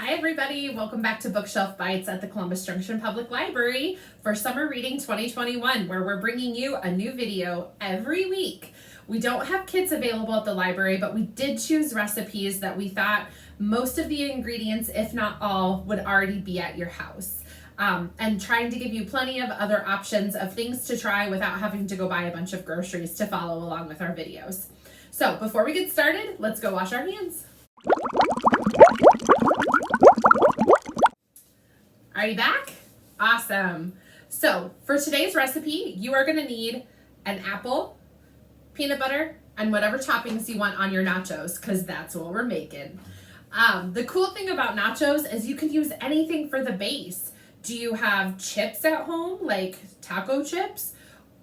Hi everybody, welcome back to Bookshelf Bites at the Columbus Junction Public Library for Summer Reading 2021, where we're bringing you a new video every week. We don't have kits available at the library, but we did choose recipes that we thought most of the ingredients, if not all, would already be at your house. And trying to give you plenty of other options of things to try without having to go buy a bunch of groceries to follow along with our videos. So before we get started, let's go wash our hands. Are you back? Awesome. So for today's recipe, you are going to need an apple, peanut butter, and whatever toppings you want on your nachos, because that's what we're making. The cool thing about nachos is you can use anything for the base. Do you have chips at home, like taco chips?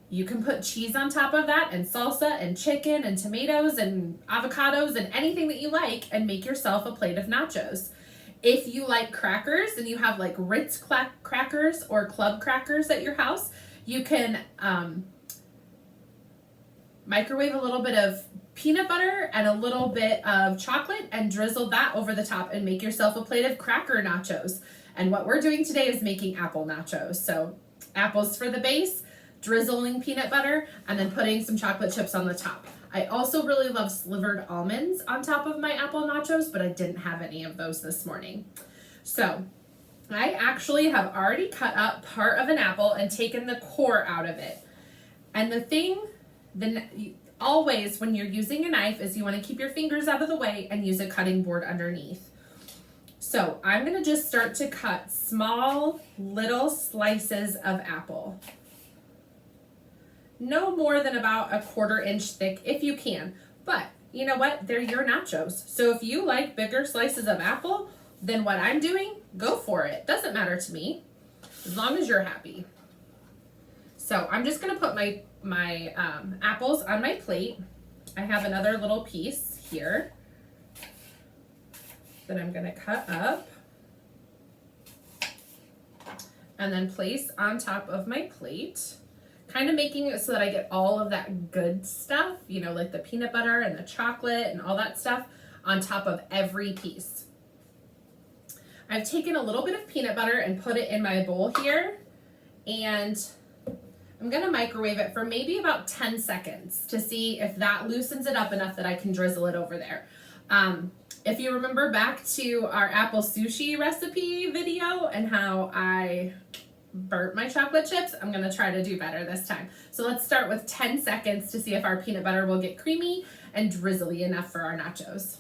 You can put cheese on top of that, and salsa, and chicken, and tomatoes, and avocados, and anything that you like, and make yourself a plate of nachos. If you like crackers and you have like Ritz crackers or club crackers at your house, you can microwave a little bit of peanut butter and a little bit of chocolate and drizzle that over the top and make yourself a plate of cracker nachos. And what we're doing today is making apple nachos. So apples for the base, drizzling peanut butter, and then putting some chocolate chips on the top. I also really love slivered almonds on top of my apple nachos, but I didn't have any of those this morning. So I actually have already cut up part of an apple and taken the core out of it. And the thing, always when you're using a knife, is you want to keep your fingers out of the way and use a cutting board underneath. So I'm going to just start to cut small little slices of apple. No more than about a 1/4 inch thick if you can, but you know what? They're your nachos. So if you like bigger slices of apple than what I'm doing, go for it. Doesn't matter to me, as long as you're happy. So I'm just gonna put my apples on my plate. I have another little piece here that I'm gonna cut up and then place on top of my plate. Kind of making it so that I get all of that good stuff, you know, like the peanut butter and the chocolate and all that stuff on top of every piece. I've taken a little bit of peanut butter and put it in my bowl here, and I'm gonna microwave it for maybe about 10 seconds to see if that loosens it up enough that I can drizzle it over there. If you remember back to our apple sushi recipe video and how I burnt my chocolate chips, I'm gonna try to do better this time. So let's start with 10 seconds to see if our peanut butter will get creamy and drizzly enough for our nachos.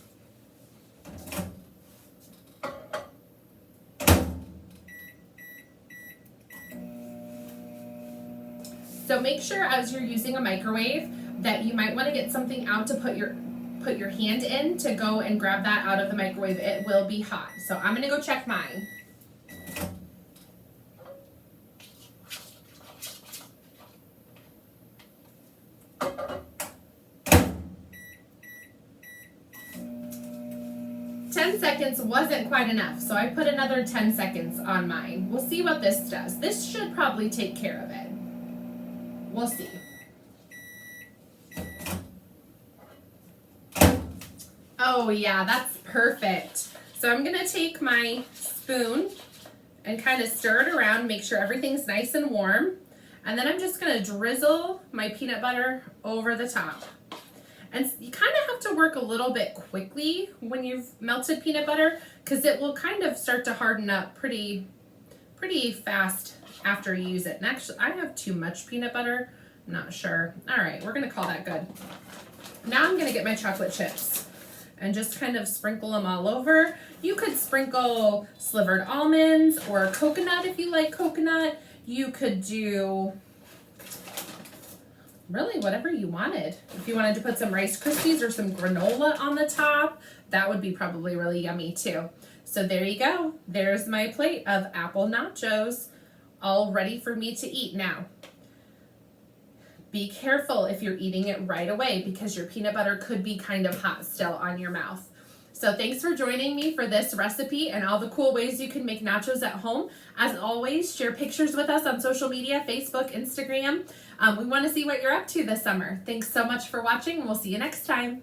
So make sure as you're using a microwave that you might want to get something out to put your hand in to go and grab that out of the microwave. It will be hot. So I'm gonna go check mine. Seconds wasn't quite enough, so I put another 10 seconds on mine. We'll see what this does. This should probably take care of it. We'll see. Oh yeah, that's perfect. So I'm gonna take my spoon and kind of stir it around, make sure everything's nice and warm, and then I'm just gonna drizzle my peanut butter over the top. And you kind of have to work a little bit quickly when you've melted peanut butter, because it will kind of start to harden up pretty fast after you use it. And actually, I have too much peanut butter. I'm not sure. All right, we're gonna call that good. Now I'm gonna get my chocolate chips and just kind of sprinkle them all over. You could sprinkle slivered almonds or coconut if you like coconut. You could do really whatever you wanted. If you wanted to put some Rice Krispies or some granola on the top, that would be probably really yummy too. So there you go. There's my plate of apple nachos, all ready for me to eat now. Be careful if you're eating it right away, because your peanut butter could be kind of hot still on your mouth. So thanks for joining me for this recipe and all the cool ways you can make nachos at home. As always, share pictures with us on social media, Facebook, Instagram. We want to see what you're up to this summer. Thanks so much for watching, and we'll see you next time.